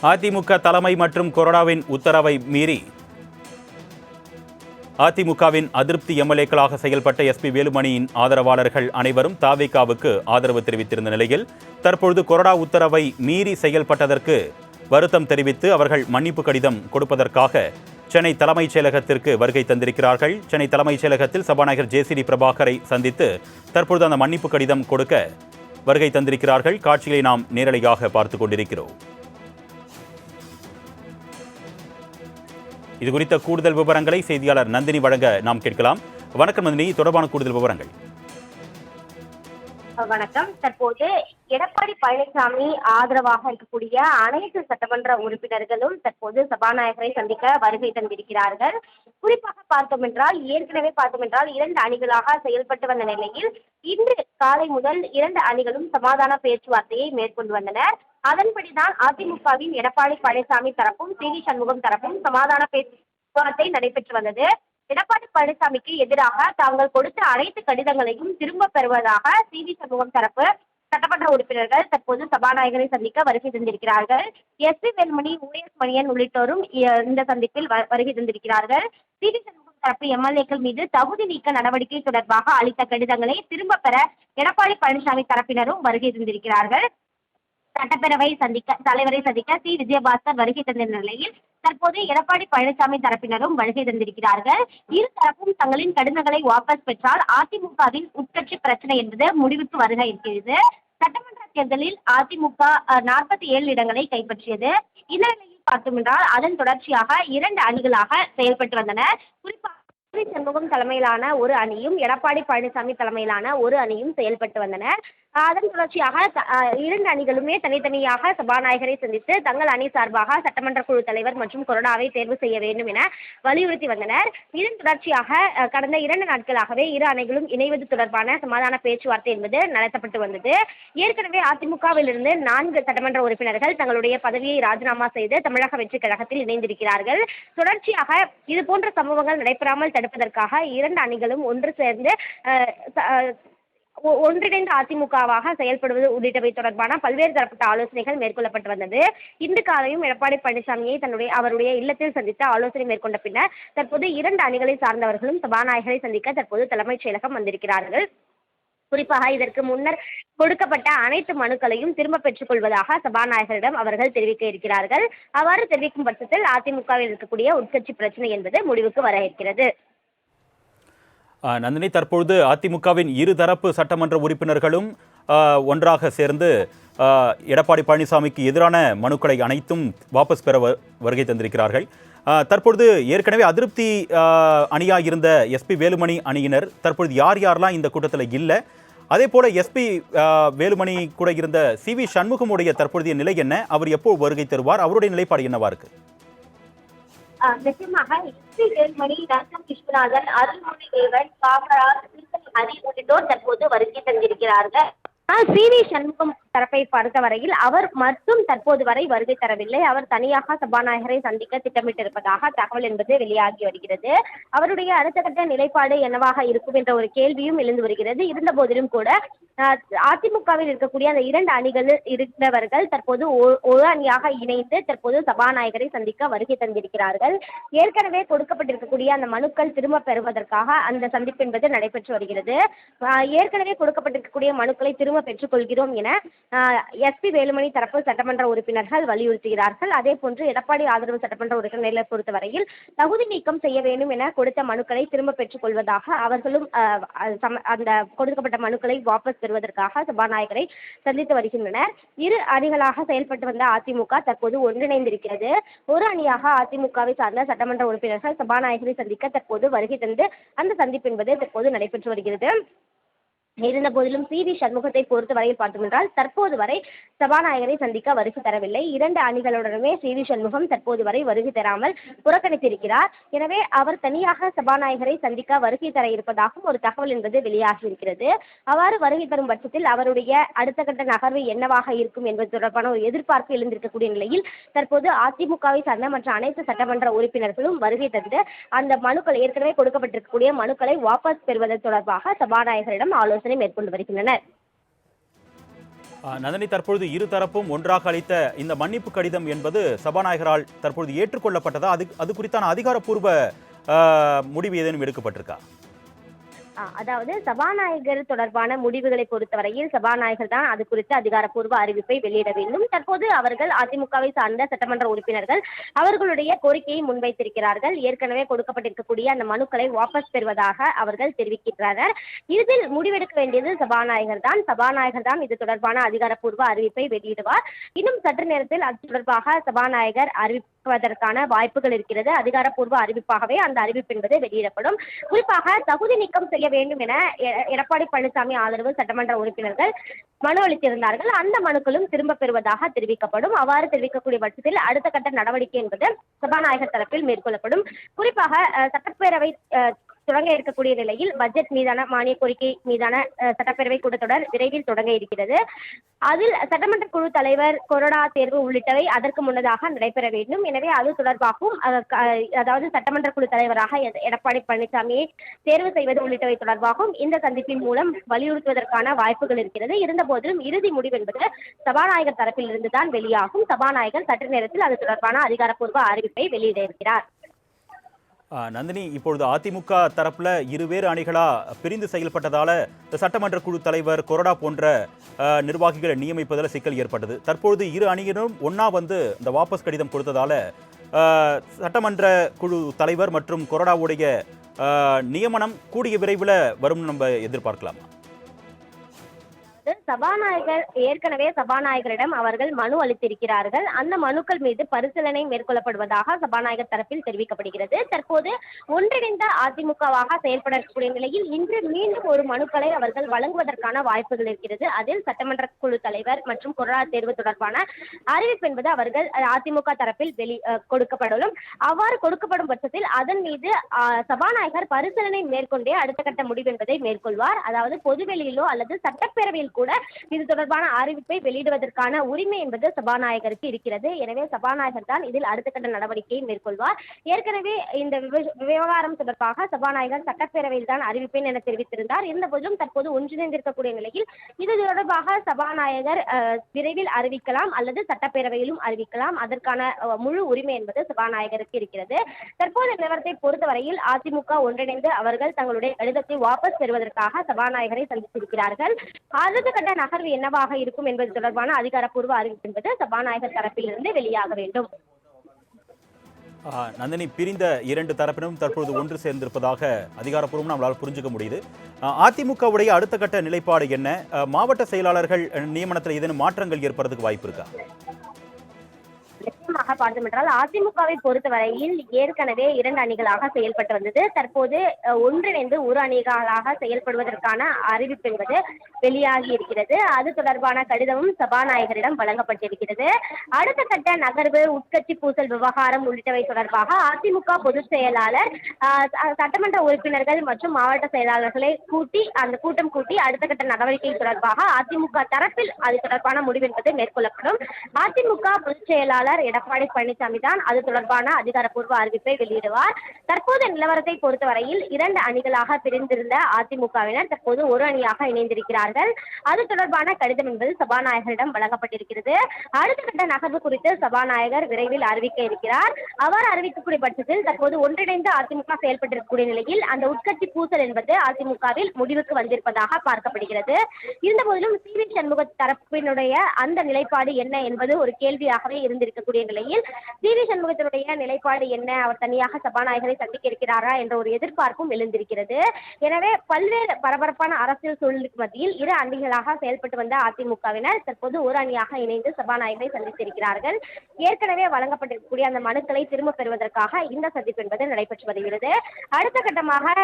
அதிமுக தலைமை மற்றும் கொறடாவின் உத்தரவை மீறி அதிமுகவின் அதிருப்தி எம்எல்ஏக்களாக செயல்பட்ட எஸ்பி வேலுமணியின் ஆதரவாளர்கள் அனைவரும் தாவேகாவுக்கு ஆதரவு தெரிவித்திருந்த நிலையில் தற்பொழுது கொறடா உத்தரவை மீறி செயல்பட்டதற்கு வருத்தம் தெரிவித்து அவர்கள் மன்னிப்பு கடிதம் கொடுப்பதற்காக சென்னை தலைமைச் செயலகத்திற்கு வருகை தந்திருக்கிறார்கள். சென்னை தலைமைச் செயலகத்தில் சபாநாயகர் ஜேசிடி பிரபாகரை சந்தித்து தற்பொழுது அந்த மன்னிப்பு கடிதம் கொடுக்க வருகை தந்திருக்கிறார்கள். காட்சிகளை நாம் நேரடியாக பார்த்துக் கொண்டிருக்கிறோம். இது குறித்த கூடுதல் விவரங்களை செய்தியாளர் நந்தினி வழங்க நாம் கேட்கலாம். வணக்கம் நந்தினி, தொடர்பான கூடுதல் விவரங்கள். வணக்கம். தற்போது எடப்பாடி பழனிசாமி ஆதரவாக இருக்கக்கூடிய அனைத்து சட்டமன்ற உறுப்பினர்களும் தற்போது சபாநாயகரை சந்திக்க வருகை தந்திருக்கிறார்கள். குறிப்பாக ஏற்கனவே பார்த்தோம் என்றால் 2 அணிகளாக செயல்பட்டு வந்த நிலையில் இன்று காலை முதல் 2 அணிகளும் சமாதான பேச்சுவார்த்தையை மேற்கொண்டு வந்தனர். அதன்படிதான் அதிமுகவின் எடப்பாடி பழனிசாமி தரப்பும் சி.வி. சண்முகம் தரப்பும் சமாதான பேச்சுவார்த்தை நடைபெற்று வந்தது. எடப்பாடி பழனிசாமிக்கு எதிராக தாங்கள் கொடுத்த அனைத்து கடிதங்களையும் திரும்ப பெறுவதாக சி.வி. சண்முகம் தரப்பு சட்டமன்ற உறுப்பினர்கள் தற்போது சபாநாயகரை சந்திக்க வருகை தந்திருக்கிறார்கள். எஸ்.பி. வேலுமணி, U.S. மணியன் உள்ளிட்டோரும் இந்த சந்திப்பில் வருகை தந்திருக்கிறார்கள். சி.வி. சண்முகம் தரப்பு எம்எல்ஏக்கள் மீது தகுதி நீக்க நடவடிக்கை தொடர்பாக அளித்த கடிதங்களை திரும்ப பெற எடப்பாடி பழனிசாமி தரப்பினரும் வருகை தந்திருக்கிறார்கள். சட்டப்பேரவை தலைவரை சந்திக்க சி. விஜயபாஸ்கர் வருகை தந்திருந்த நிலையில் தற்போது எடப்பாடி பழனிசாமி தரப்பினரும் வருகை தந்திருக்கிறார்கள். இரு தரப்பும் தங்களின் கடிதங்களை வாபஸ் பெற்றால் அதிமுகவின் உட்கட்சி பிரச்சனை என்பது முடிவுக்கு வருக இருக்கிறது. சட்டமன்ற தேர்தலில் அதிமுக 47 இடங்களை கைப்பற்றியது. இந்த நிலையில் பார்த்தோம் என்றால் அதன் தொடர்ச்சியாக 2 அணிகளாக செயல்பட்டு வந்தன. குறிப்பாக சண்முகம் தலைமையிலான ஒரு அணியும் எடப்பாடி பழனிசாமி தலைமையிலான ஒரு அணியும் செயல்பட்டு வந்தனர். அதன் தொடர்ச்சியாக 2 அணிகளுமே தனித்தனியாக சபாநாயகரை சந்தித்து தங்கள் அணி சார்பாக சட்டமன்ற குழு தலைவர் மற்றும் கொறடாவை தேர்வு செய்ய வேண்டும் என வலியுறுத்தி வந்தனர். இதன் தொடர்ச்சியாக கடந்த 2 நாட்களாகவே இரு அணிகளும் இணைவது தொடர்பான சமாதான பேச்சுவார்த்தை என்பது நடத்தப்பட்டு வந்தது. ஏற்கனவே அதிமுகவிலிருந்து 4 சட்டமன்ற உறுப்பினர்கள் தங்களுடைய பதவியை ராஜினாமா செய்து தமிழக வெற்றி கழகத்தில் இணைந்திருக்கிறார்கள். தொடர்ச்சியாக இதுபோன்ற சம்பவங்கள் நடைபெறாமல் தடுப்பதற்காக 2 அணிகளும் ஒன்று சேர்ந்து ஒன்றிணைந்த அதிமுகவாக செயல்படுவது உள்ளிட்டவை தொடர்பான பல்வேறு தரப்பட்ட ஆலோசனைகள் மேற்கொள்ளப்பட்டு வந்தது. இன்று காலையும் எடப்பாடி பழனிசாமியை அவருடைய இல்லத்தில் சந்தித்து ஆலோசனை மேற்கொண்ட பின்னர் தற்போது 2 அணிகளை சார்ந்தவர்களும் சபாநாயகரை சந்திக்க தற்போது தலைமைச் செயலகம் வந்திருக்கிறார்கள். குறிப்பாக இதற்கு முன்னர் கொடுக்கப்பட்ட அனைத்து மனுக்களையும் திரும்ப பெற்றுக் கொள்வதாக சபாநாயகரிடம் அவர்கள் தெரிவிக்க இருக்கிறார்கள். அவ்வாறு தெரிவிக்கும் பட்சத்தில் அதிமுகவில் இருக்கக்கூடிய உட்கட்சி பிரச்சனை என்பது முடிவுக்கு வர இருக்கிறது. நந்தினி, தற்பொழுது அதிமுகவின் இருதரப்பு சட்டமன்ற உறுப்பினர்களும் ஒன்றாக சேர்ந்து எடப்பாடி பழனிசாமிக்கு எதிரான மனுக்களை அனைத்தும் வாபஸ் பெற வருகை தந்திருக்கிறார்கள். தற்பொழுது ஏற்கனவே அதிருப்தி அணியாக இருந்த எஸ்பி வேலுமணி அணியினர் தற்பொழுது யாரெல்லாம் இந்த கூட்டத்தில் இல்லை, அதே போல எஸ்பி வேலுமணி கூட இருந்த சி.வி. சண்முகமுடைய தற்பொழுதைய நிலை என்ன? அவர் எப்போ வருகை தருவார்? அவருடைய நிலைப்பாடு என்னவா இருக்கு? நிச்சயமாக எஸ்.பி. வேலுமணி, ரத்தம் விஸ்வநாதன், அருள்மொழிதேவன், காமராஜ், ஹரி உள்ளிட்டோர் தற்போது வருகை தந்திருக்கிறார்கள். சி.வி. சண்முகம் தரப்பை பொறுத்தவரையில் அவர் மட்டும் தற்போது வரை வருகை தரவில்லை. அவர் தனியாக சபாநாயகரை சந்திக்க திட்டமிட்டிருப்பதாக தகவல் என்பது வெளியாகி வருகிறது. அவருடைய அடுத்த கட்ட நிலைப்பாடு என்னவாக இருக்கும் என்ற ஒரு கேள்வியும் எழுந்து வருகிறது. இருந்த போதிலும் கூட அதிமுகவில் இருக்கக்கூடிய அந்த 2 அணிகள் இருந்தவர்கள் தற்போது ஒரு அணியாக இணைந்து தற்போது சபாநாயகரை சந்திக்க வருகை தந்திருக்கிறார்கள். ஏற்கனவே கொடுக்கப்பட்டிருக்கக்கூடிய அந்த மனுக்கள் திரும்ப பெறுவதற்காக அந்த சந்திப்பு என்பது நடைபெற்று வருகிறது. ஏற்கனவே கொடுக்கப்பட்டிருக்கக்கூடிய மனுக்களை திரும்ப பெற்றுக் கொள்கிறோம் என எஸ்.பி. வேலுமணி தரப்பு சட்டமன்ற உறுப்பினர்கள் வலியுறுத்துகிறார்கள். அதே போன்று எடப்பாடி ஆதரவு சட்டமன்ற உறுப்பினர்களை பொறுத்தவரையில் தகுதி நீக்கம் செய்ய வேண்டும் என கொடுத்த மனுக்களை திரும்ப பெற்றுக் கொள்வதாக அவர்களும் அந்த கொடுக்கப்பட்ட மனுக்களை வாபஸ் பெறுவதற்காக சபாநாயகரை சந்தித்து வருகின்றனர். இரு அணிகளாக செயல்பட்டு வந்த அதிமுக தற்போது ஒன்றிணைந்திருக்கிறது. ஒரு அணியாக அதிமுகவை சார்ந்த சட்டமன்ற உறுப்பினர்கள் சபாநாயகரை சந்திக்க தற்போது வருகை தந்து அந்த சந்திப்பு என்பது தற்போது நடைபெற்று வருகிறது. இருந்த போதிலும் சி.வி. சண்முகத்தை பொறுத்தவரையில் பார்த்தோம் என்றால் தற்போது வரை சபாநாயகரை சந்திக்க வருகை தரவில்லை. 2 அணிகளுடனுமே சி.வி. சண்முகம் தற்போது வரை வருகை தராமல் புறக்கணித்திருக்கிறார். எனவே அவர் தனியாக சபாநாயகரை சந்திக்க வருகை தர இருப்பதாகவும் ஒரு தகவல் என்பது வெளியாகி இருக்கிறது. அவ்வாறு வருகை தரும் பட்சத்தில் அவருடைய அடுத்த கட்ட நகர்வு என்னவாக இருக்கும் என்பது தொடர்பான ஒரு எதிர்பார்ப்பு எழுந்திருக்கக்கூடிய நிலையில் தற்போது அதிமுகவை சார்ந்த மற்ற அனைத்து சட்டமன்ற உறுப்பினர்களும் வருகை தந்து அந்த மனுக்கள் ஏற்கனவே கொடுக்கப்பட்டிருக்கக்கூடிய மனுக்களை வாபஸ் பெறுவது தொடர்பாக சபாநாயகரிடம் ஆலோசனை மேற்கொண்டு வருகின்றனர். நந்தினி, தற்பொழுது இரு தரப்பும் ஒன்றாக அளித்த இந்த மன்னிப்பு கடிதம் என்பது சபாநாயகரால் தற்பொழுது ஏற்றுக்கொள்ளப்பட்டதா? அது குறித்தான அதிகாரப்பூர்வ முடிவு ஏதேனும் எடுக்கப்பட்டிருக்கா? அதாவது சபாநாயகர் தொடர்பான முடிவுகளை பொறுத்தவரையில் சபாநாயகர் தான் அது குறித்து அதிகாரப்பூர்வ அறிவிப்பை வெளியிட வேண்டும். தற்போது அவர்கள் அதிமுகவை சார்ந்த சட்டமன்ற உறுப்பினர்கள் அவர்களுடைய கோரிக்கையை முன்வைத்திருக்கிறார்கள். ஏற்கனவே கொடுக்கப்பட்டிருக்கக்கூடிய அந்த மனுக்களை வாபஸ் பெறுவதாக அவர்கள் தெரிவிக்கின்றனர். இதில் முடிவெடுக்க வேண்டியது சபாநாயகர் தான் இது தொடர்பான அதிகாரப்பூர்வ அறிவிப்பை வெளியிடுவார். இன்னும் சற்று நேரத்தில் அது தொடர்பாக சபாநாயகர் அறிவிப்பதற்கான வாய்ப்புகள் இருக்கிறது. அதிகாரப்பூர்வ அறிவிப்பாகவே அந்த அறிவிப்பு என்பது வெளியிடப்படும். குறிப்பாக தகுதி நீக்கம் செய்ய வேண்டும் என எடப்பாடி பழனிசாமி ஆதரவு சட்டமன்ற உறுப்பினர்கள் மனு அளித்திருந்தார்கள். அந்த மனுக்களும் திரும்ப பெறுவதாக தெரிவிக்கப்படும். அவ்வாறு தெரிவிக்கக்கூடிய பட்சத்தில் அடுத்த கட்ட நடவடிக்கை என்பது சபாநாயகர் தரப்பில் மேற்கொள்ளப்படும். குறிப்பாக சட்டப்பேரவை தொடங்க இருக்கக்கூடிய நிலையில் பட்ஜெட் மீதான மானிய கோரிக்கை மீதான சட்டப்பேரவை கூட்டத்தொடர் விரைவில் தொடங்க இருக்கிறது. அதில் சட்டமன்ற குழு தலைவர், கொறடா தேர்வு உள்ளிட்டவை அதற்கு முன்னதாக நடைபெற வேண்டும். எனவே அது தொடர்பாகவும் அதாவது சட்டமன்ற குழு தலைவராக எடப்பாடி பழனிசாமியை தேர்வு செய்வது உள்ளிட்டவை தொடர்பாகவும் இந்த சந்திப்பின் மூலம் வலியுறுத்துவதற்கான வாய்ப்புகள் இருக்கிறது. இருந்தபோதிலும் இறுதி முடிவு என்பது சபாநாயகர் தரப்பில் இருந்துதான் வெளியாகும். சபாநாயகர் சற்று நேரத்தில் அது தொடர்பான அதிகாரப்பூர்வ அறிவிப்பை வெளியிட இருக்கிறார். நந்தினி, இப்பொழுது அதிமுக தரப்புல இருவேறு அணிகளா பிரிந்து செயல்பட்டதால சட்டமன்ற குழு தலைவர், கொறடா போன்ற நிர்வாகிகளை நியமிப்பதில் சிக்கல் ஏற்பட்டது. தற்பொழுது இரு அணியினரும் ஒன்னா வந்து இந்த வாபஸ் கடிதம் கொடுத்ததால சட்டமன்ற குழு தலைவர் மற்றும் கொறடாவுடைய நியமனம் கூடிய விரைவில் வரும் நம்ம எதிர்பார்க்கலாமா? சபாநாயகர் ஏற்கனவே சபாநாயகரிடம் அவர்கள் மனு அளித்திருக்கிறார்கள். அந்த மனுக்கள் மீது பரிசீலனை மேற்கொள்ளப்படுவதாக சபாநாயகர் தரப்பில் தெரிவிக்கப்படுகிறது. தற்போது ஒன்றிணைந்த அதிமுகவாக செயல்படக்கூடிய நிலையில் இன்று மீண்டும் ஒரு மனுக்களை அவர்கள் வழங்குவதற்கான வாய்ப்புகள் இருக்கிறது. அதில் சட்டமன்ற குழு தலைவர் மற்றும் கொறடா தேர்வு தொடர்பான அறிவிப்பு என்பது அவர்கள் அதிமுக தரப்பில் கொடுக்கப்படும். அவ்வாறு கொடுக்கப்படும் பட்சத்தில் அதன் மீது சபாநாயகர் பரிசீலனை மேற்கொண்டே அடுத்த கட்ட முடிவு என்பதை மேற்கொள்வார். அதாவது பொதுவெளியிலோ அல்லது சட்டப்பேரவையில் கூட இது தொடர்பான அறிவிப்பை வெளியிடுவதற்கான உரிமை என்பது சபாநாயகருக்கு இருக்கிறது. எனவே சபாநாயகர் தான் இதில் அடுத்த கட்ட நடவடிக்கையை மேற்கொள்வார். ஏற்கனவே இந்த விவகாரம் தொடர்பாக சபாநாயகர் சட்டப்பேரவையில் தான் அறிவிப்பேன் என தெரிவித்திருந்தார். இருந்தபோதிலும் தற்போது ஒன்றிணைந்திருக்கக்கூடிய நிலையில் இது தொடர்பாக சபாநாயகர் விரைவில் அறிவிக்கலாம் அல்லது சட்டப்பேரவையிலும் அறிவிக்கலாம். அதற்கான முழு உரிமை என்பது சபாநாயகருக்கு இருக்கிறது. தற்போது நிலவரத்தை பொறுத்தவரையில் அதிமுக ஒன்றிணைந்து அவர்கள் தங்களுடைய கடிதத்தை வாபஸ் பெறுவதற்காக சபாநாயகரை சந்தித்திருக்கிறார்கள். அடுத்த கட்ட நகர்வு என்னவாக இருக்கும் என்பது தொடர்பான அதிகாரப்பூர்வ அறிவிப்பு என்பது சபாநாயகர் தரப்பிலிருந்து வெளியாக வேண்டும். நந்தினி, பிரிந்த இரண்டு தரப்பினரும் தற்பொழுது ஒன்று சேர்ந்திருப்பதாக அதிகாரப்பூர்வம் நம்மளால் புரிஞ்சுக்க முடியுது. அதிமுகவுடைய அடுத்த கட்ட நிலைப்பாடு என்ன? மாவட்ட செயலாளர்கள் நியமனத்தில் ஏதேனும் மாற்றங்கள் ஏற்படுறதுக்கு வாய்ப்பு இருக்கா? நிச்சயமாக பார்த்தோம் என்றால் அதிமுகவை பொறுத்தவரையில் ஏற்கனவே இரண்டு அணிகளாக செயல்பட்டு வந்தது. தற்போது ஒன்றிணைந்து ஒரு அணிகளாக செயல்படுவதற்கான அறிவிப்பு என்பது வெளியாகி இருக்கிறது. அது தொடர்பான கடிதமும் சபாநாயகரிடம் வழங்கப்பட்டிருக்கிறது. அடுத்த கட்ட நகர்வு, உட்கட்சி பூசல் விவகாரம் உள்ளிட்டவை தொடர்பாக அதிமுக பொதுச் செயலாளர் சட்டமன்ற உறுப்பினர்கள் மற்றும் மாவட்ட செயலாளர்களை அந்த கூட்டம் கூட்டி அடுத்த கட்ட நடவடிக்கை தொடர்பாக அதிமுக தரப்பில் அது தொடர்பான முடிவு என்பது மேற்கொள்ளப்படும். அதிமுக பொதுச் செயலாளர் எடப்பாடி பழனிசாமி தான் அது தொடர்பான அதிகாரப்பூர்வ அறிவிப்பை வெளியிடுவார். தற்போது நிலவரத்தை பொறுத்தவரையில் இரண்டு அணிகளாக பிரிந்திருந்த அதிமுகவினர் தற்போது ஒரு அணியாக இணைந்திருக்கிறார்கள். அது தொடர்பான கடிதம் என்பது சபாநாயகரிடம் வழங்கப்பட்டிருக்கிறது. அடுத்த கட்ட நகர்வு குறித்து சபாநாயகர் விரைவில் அறிவிக்க இருக்கிறார். அவர் அறிவிக்கக்கூடிய பட்சத்தில் தற்போது ஒன்றிணைந்து அதிமுக செயல்பட்டிருக்கக்கூடிய நிலையில் அந்த உட்கட்சி பூசல் என்பது அதிமுகவில் முடிவுக்கு வந்திருப்பதாக பார்க்கப்படுகிறது. இருந்தபோதிலும் சி.வி. சண்முக தரப்பினுடைய அந்த நிலைப்பாடு என்ன என்பது ஒரு கேள்வியாகவே இருந்திருக்கக்கூடிய நிலையில் சி.வி. சண்முகத்தினுடைய நிலைப்பாடு என்ன, அவர் தனியாக சபாநாயகரை சந்திக்க இருக்கிறாரா என்ற ஒரு எதிர்பார்ப்பும் எழுந்திருக்கிறது. எனவே பல்வேறு பரபரப்பான அரசியல் சூழலுக்கு மத்தியில் இரு அணிகளாக செயல்பட்டு வந்த அதிமுகவினர் தற்போது ஒரு அணியாக இணைந்து சபாநாயகரை சந்தித்திருக்கிறார்கள். ஏற்கனவே வழங்கப்பட்டிருக்கக்கூடிய அந்த மனுக்களை திரும்ப பெறுவதற்காக இந்த சந்திப்பு என்பது நடைபெற்று வருகிறது. அடுத்த கட்டமாக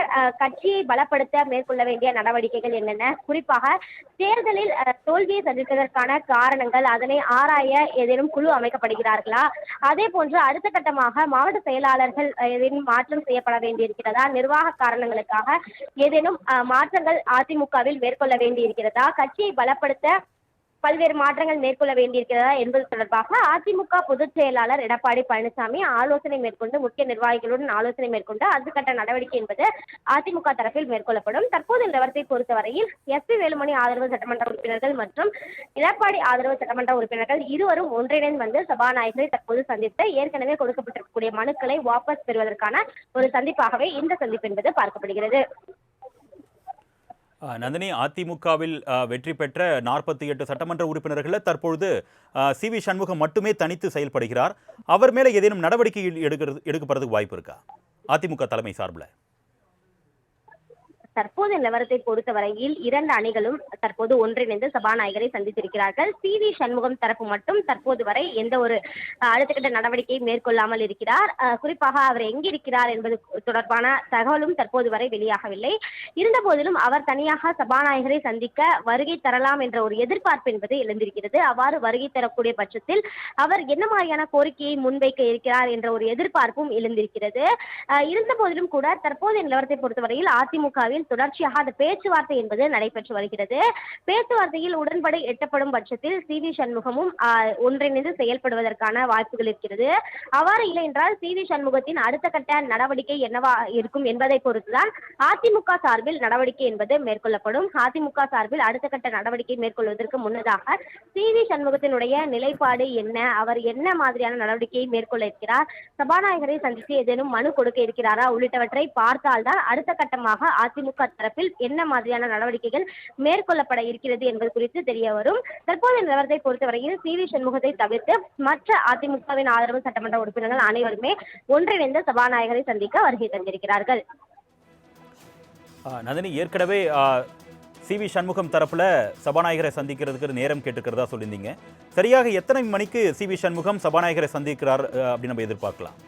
கட்சியை பலப்படுத்த மேற்கொள்ள வேண்டிய நடவடிக்கைகள் என்னென்ன, குறிப்பாக தேர்தலில் தோல்வியை சந்தித்ததற்கான காரணங்கள், அதனை ஆராய ஏதேனும் குழு அமைக்கப்படுகிறார்களா, அதே போன்று அடுத்த கட்டமாக மாவட்ட செயலாளர்கள் ஏதேனும் மாற்றம் செய்யப்பட வேண்டியிருக்கிறதா, நிர்வாக காரணங்களுக்காக ஏதேனும் மாற்றங்கள் அதிமுகவில் மேற்கொள்ள வேண்டியிருக்கிறதா, கட்சியை பலப்படுத்த பல்வேறு மாற்றங்கள் மேற்கொள்ள வேண்டியிருக்கிறதா என்பது தொடர்பாக அதிமுக பொதுச் செயலாளர் எடப்பாடி பழனிசாமி ஆலோசனை மேற்கொண்டு முக்கிய நிர்வாகிகளுடன் ஆலோசனை மேற்கொண்டு அடுத்த கட்ட நடவடிக்கை என்பது அதிமுக தரப்பில் மேற்கொள்ளப்படும். தற்போது நிலவரத்தை பொறுத்தவரையில் எஸ்பி வேலுமணி ஆதரவு சட்டமன்ற உறுப்பினர்கள் மற்றும் எடப்பாடி ஆதரவு சட்டமன்ற உறுப்பினர்கள் இருவரும் ஒன்றிணைந்து வந்து சபாநாயகரை தற்போது சந்தித்து ஏற்கனவே கொடுக்கப்பட்டிருக்கக்கூடிய மனுக்களை வாபஸ் பெறுவதற்கான ஒரு சந்திப்பாகவே இந்த சந்திப்பு என்பது பார்க்கப்படுகிறது. நந்தினி, அதிமுகவில் வெற்றி பெற்ற 48 சட்டமன்ற உறுப்பினர்களில் தற்பொழுது சி.வி. சண்முகம் மட்டுமே தனித்து செயல்படுகிறார். அவர் மேலே ஏதேனும் நடவடிக்கை எடுக்கப்படுறதுக்கு வாய்ப்பு இருக்கா அதிமுக தலைமை சார்பில்? தற்போது நிலவரத்தை பொறுத்தவரையில் இரண்டு அணிகளும் தற்போது ஒன்றிணைந்து சபாநாயகரை சந்தித்திருக்கிறார்கள். சி.வி. சண்முகம் தரப்பு மட்டும் தற்போது வரை எந்த ஒரு அடுத்த கட்ட நடவடிக்கையை மேற்கொள்ளாமல் இருக்கிறார். குறிப்பாக அவர் எங்கிருக்கிறார் என்பது தொடர்பான தகவலும் தற்போது வரை வெளியாகவில்லை. இருந்த போதிலும் அவர் தனியாக சபாநாயகரை சந்திக்க வருகை தரலாம் என்ற ஒரு எதிர்பார்ப்பு என்பது எழுந்திருக்கிறது. அவ்வாறு வருகை தரக்கூடிய பட்சத்தில் அவர் என்ன மாதிரியான கோரிக்கையை முன்வைக்க இருக்கிறார் என்ற ஒரு எதிர்பார்ப்பும் எழுந்திருக்கிறது. இருந்த போதிலும் கூட தற்போது நிலவரத்தை பொறுத்தவரையில் அதிமுகவில் தொடர்ச்சியாக அந்த பேச்சுவார்த்தை என்பது நடைபெற்று வருகிறது. பேச்சுவார்த்தையில் உடன்படி எட்டப்படும் பட்சத்தில் சி.வி. சண்முகமும் ஒன்றிணைந்து செயல்படுவதற்கான வாய்ப்புகள் இருக்கிறது. அவ்வாறு இல்லை என்றால் சி.வி. சண்முகத்தின் அடுத்த கட்ட நடவடிக்கை என்னவா இருக்கும் என்பதை பொறுத்துதான் அதிமுக சார்பில் நடவடிக்கை என்பது மேற்கொள்ளப்படும். அதிமுக சார்பில் அடுத்த கட்ட நடவடிக்கை மேற்கொள்வதற்கு முன்னதாக சி.வி. சண்முகத்தினுடைய நிலைப்பாடு என்ன, அவர் என்ன மாதிரியான நடவடிக்கையை மேற்கொள்ள இருக்கிறார், சபாநாயகரை சந்தித்து ஏதேனும் மனு கொடுக்க இருக்கிறாரா உள்ளிட்டவற்றை பார்த்தால்தான் அடுத்த கட்டமாக அதிமுக தரப்பில் என்ன மாதிரியான நடவடிக்கைகள் மேற்கொள்ளப்பட இருக்கிறது என்பது குறித்து தெரிய வரும். தற்போது நிலவரத்தை பொறுத்தவரையில் சி.வி. சண்முகத்தை தவிர்த்து மற்ற அதிமுகவின் ஆதரவு சட்டமன்ற உறுப்பினர்கள் அனைவருமே ஒன்றிணைந்து சபாநாயகரை சந்திக்க வருகை தந்திருக்கிறார்கள். நந்தினி, ஏற்கனவே சி.வி. சண்முகம் தரப்புல சபாநாயகரை சந்திக்கிறதுக்கு நேரம் கேட்டுக்கிறதா சொல்லியிருந்தீங்க. சரியாக எத்தனை மணிக்கு சி.வி. சண்முகம் சபாநாயகரை சந்திக்கிறார் அப்படின்னு நம்ம எதிர்பார்க்கலாம்?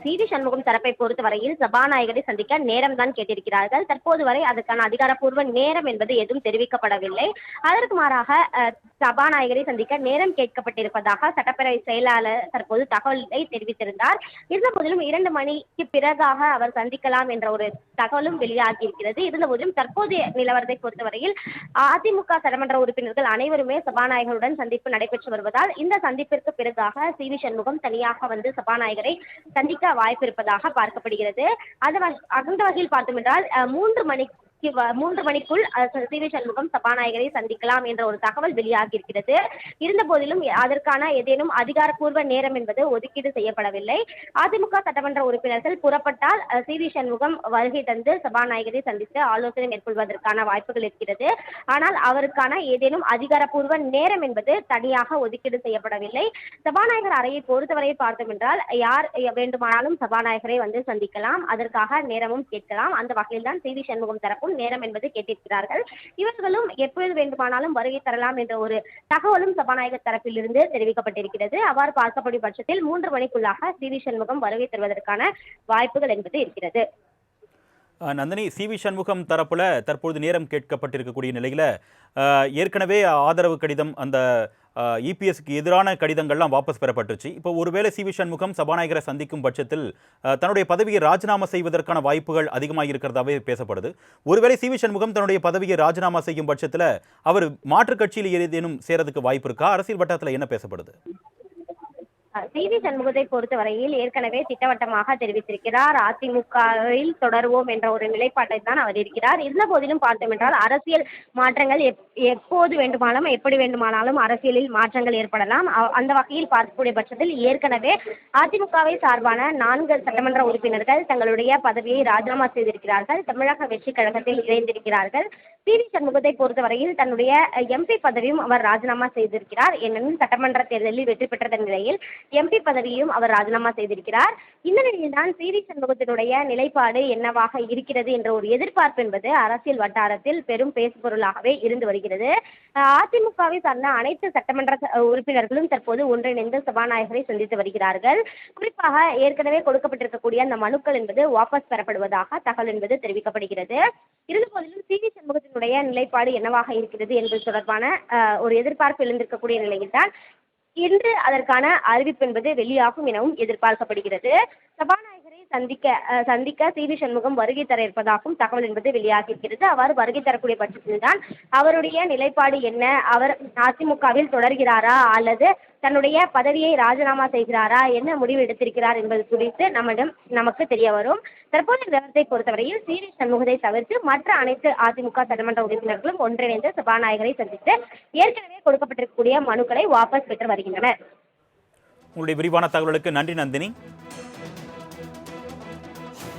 சி.வி. சண்முகம் தரப்பை பொறுத்தவரையில் சபாநாயகரை சந்திக்க நேரம் தான் கேட்டிருக்கிறார்கள். தற்போது வரை அதற்கான அதிகாரப்பூர்வ நேரம் என்பது எதுவும் தெரிவிக்கப்படவில்லை. அதற்கு மாறாக சபாநாயகரை சந்திக்க நேரம் கேட்கப்பட்டிருப்பதாக சட்டப்பேரவை செயலாளர் தற்போது தகவலை தெரிவித்திருந்தார். இருந்த போதிலும் 2 மணிக்கு பிறகாக அவர் சந்திக்கலாம் என்ற ஒரு தகவலும் வெளியாகியிருக்கிறது. இருந்த போதிலும் தற்போதைய நிலவரத்தை பொறுத்தவரையில் அதிமுக சட்டமன்ற உறுப்பினர்கள் அனைவருமே சபாநாயகருடன் சந்திப்பு நடைபெற்று வருவதால் இந்த சந்திப்பிற்கு பிறகாக சி.வி. சண்முகம் தனியாக வந்து சபாநாயகரை சந்திக்க வாய்ப்பு இருப்பதாக பார்க்கப்படுகிறது. அந்த வகையில் பார்த்தோம் என்றால் 3 மணிக்குள் சி.வி. சண்முகம் சபாநாயகரை சந்திக்கலாம் என்ற ஒரு தகவல் வெளியாகியிருக்கிறது. இருந்த போதிலும் அதற்கான ஏதேனும் அதிகாரப்பூர்வ நேரம் என்பது ஒதுக்கீடு செய்யப்படவில்லை. அதிமுக சட்டமன்ற உறுப்பினர்கள் புறப்பட்டால் சி.வி. சண்முகம் வருகை தந்து சபாநாயகரை சந்தித்து ஆலோசனை மேற்கொள்வதற்கான வாய்ப்புகள் இருக்கிறது. ஆனால் அவருக்கான ஏதேனும் அதிகாரப்பூர்வ நேரம் என்பது தனியாக ஒதுக்கீடு செய்யப்படவில்லை. சபாநாயகர் அறையை பொறுத்தவரை பார்த்தோம் என்றால் யார் வேண்டுமானாலும் சபாநாயகரை வந்து சந்திக்கலாம், அதற்காக நேரமும் கேட்கலாம். அந்த வகையில் தான் சி.வி. சண்முகம் தரப்பும் நேரம் என்பது கேட்டிருக்கிறார்கள். இவர்களும் எப்பொழுது வேண்டுமானாலும் வருகை தரலாம் என்ற ஒரு தகவலும் சபாநாயகர் தரப்பில் இருந்து தெரிவிக்கப்பட்டிருக்கிறது. அவ்வாறு பார்க்கப்படும் பட்சத்தில் 3 மணிக்குள்ளாக சி.வி. சண்முகம் வருகை தருவதற்கான வாய்ப்புகள் என்பது இருக்கிறது. நந்தினி, சி.வி. சண்முகம் தரப்புல தற்பொழுது நேரம் கேட்கப்பட்டிருக்கக்கூடிய நிலையில ஏற்கனவே ஆதரவு கடிதம் அந்த இபிஎஸ்க்கு எதிரான கடிதங்கள்லாம் வாபஸ் பெறப்பட்டுச்சு. இப்போ ஒருவேளை சி.வி. சண்முகம் சபாநாயகரை சந்திக்கும் பட்சத்தில் தன்னுடைய பதவியை ராஜினாமா செய்வதற்கான வாய்ப்புகள் அதிகமாக இருக்கிறதாவே பேசப்படுது. ஒருவேளை சி.வி. சண்முகம் தன்னுடைய பதவியை ராஜினாமா செய்யும் பட்சத்தில் அவர் மாற்றுக் கட்சியில் ஏதேனும் சேரதுக்கு வாய்ப்பு இருக்கா? அரசியல் வட்டாரத்தில் என்ன பேசப்படுது? சி.வி. சண்முகத்தை பொறுத்தவரையில் ஏற்கனவே திட்டவட்டமாக தெரிவித்திருக்கிறார். அதிமுகவில் தொடருவோம் என்ற ஒரு நிலைப்பாட்டை தான் அவர் இருக்கிறார். இருந்த போதிலும் பார்த்தோம் என்றால் அரசியல் மாற்றங்கள் எப்போது வேண்டுமானாலும் எப்படி வேண்டுமானாலும் அரசியலில் மாற்றங்கள் ஏற்படலாம். அந்த வகையில் பார்க்கக்கூடிய பட்சத்தில் ஏற்கனவே அதிமுகவை சார்பான 4 சட்டமன்ற உறுப்பினர்கள் தங்களுடைய பதவியை ராஜினாமா செய்திருக்கிறார்கள். தமிழக வெற்றி கழகத்தில் இணைந்திருக்கிறார்கள். சி.வி. சண்முகத்தை பொறுத்தவரையில் தன்னுடைய எம்பி பதவியும் அவர் ராஜினாமா செய்திருக்கிறார். ஏனெனில் சட்டமன்ற தேர்தலில் வெற்றி பெற்ற நிலையில் எம்பி பதவியும் அவர் ராஜினாமா செய்திருக்கிறார். இந்த நிலையில்தான் சி.வி. சண்முகத்தினுடைய நிலைப்பாடு என்னவாக இருக்கிறது என்ற ஒரு எதிர்பார்ப்பு என்பது அரசியல் வட்டாரத்தில் பெரும் பேசுபொருளாகவே இருந்து வருகிறது. அதிமுகவை சார்ந்த அனைத்து சட்டமன்ற உறுப்பினர்களும் தற்போது ஒன்றிணைந்து சபாநாயகரை சந்தித்து வருகிறார்கள். குறிப்பாக ஏற்கனவே கொடுக்கப்பட்டிருக்கக்கூடிய அந்த மனுக்கள் என்பது வாபஸ் பெறப்படுவதாக தகவல் என்பது தெரிவிக்கப்படுகிறது. இருந்தபோதிலும் சி.வி. சண்முகத்தினுடைய நிலைப்பாடு என்னவாக இருக்கிறது என்பது தொடர்பான ஒரு எதிர்பார்ப்பு எழுந்திருக்கக்கூடிய நிலையில்தான் இன்று அதற்கான அறிவிப்பு என்பது வெளியாகும் எனவும் எதிர்பார்க்கப்படுகிறது. சபாநாயகரை சந்திக்க சி.வி. சண்முகம் வருகை தர இருப்பதாகவும் தகவல் என்பது வெளியாகியிருக்கிறது. அவ்வாறு வருகை தரக்கூடிய பட்சத்தில் தான் அவருடைய நிலைப்பாடு என்ன, அவர் அதிமுகவில் தொடர்கிறாரா அல்லது தன்னுடைய பதவியை ராஜினாமா செய்கிறாரா, என்ன முடிவு எடுத்திருக்கிறார் என்பது குறித்து நமக்கு தெரிய வரும். தற்போதைய நிலவரத்தை பொறுத்தவரையில் சி.வி. சண்முகத்தை தவிர்த்து மற்ற அனைத்து அதிமுக சட்டமன்ற உறுப்பினர்களும் ஒன்றிணைந்து சபாநாயகரை சந்தித்து ஏற்கனவே கொடுக்கப்பட்டிருக்கக்கூடிய மனுக்களை வாபஸ் பெற்று வருகின்றனர். உங்களுடைய விரிவான தகவலுக்கு நன்றி நந்தினி.